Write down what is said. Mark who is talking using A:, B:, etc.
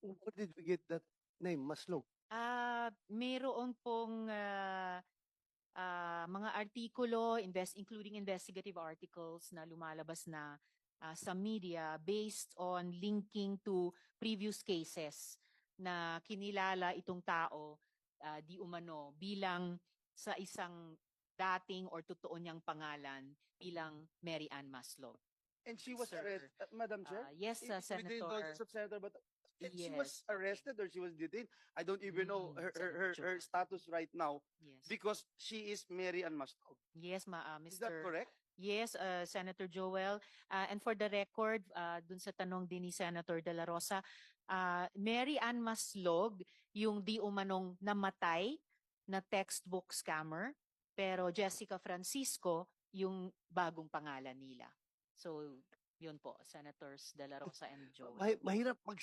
A: Where did we get that name, Maslog?
B: Mayroon pong mga artikulo, including investigative articles na lumalabas na sa media based on linking to previous cases na kinilala itong tao di umano bilang sa isang dating or totoo niyang pangalan bilang Mary Ann Maslog.
C: And she was
B: Sir,
C: arrested, Madam Chair?
B: yes,
C: Within the
B: Senator.
C: knowledge of Senator, but she
B: Yes,
C: was
B: okay.
C: arrested or she was detained. I don't even know
B: Senator
C: her
B: Joel.
C: status right now
B: Yes.
C: because she is Mary Ann Maslog.
B: Yes,
C: Is that
B: Mr.
C: correct?
B: Yes, Senator Joel. And for the record, dun sa tanong din ni Senator De La Rosa, Mary Ann Maslog, yung di umanong namatay na textbook scammer, pero Jessica Francisco, yung bagong pangalan nila. So, yun po, Senators De La Rosa and Joel.
A: Mahirap mag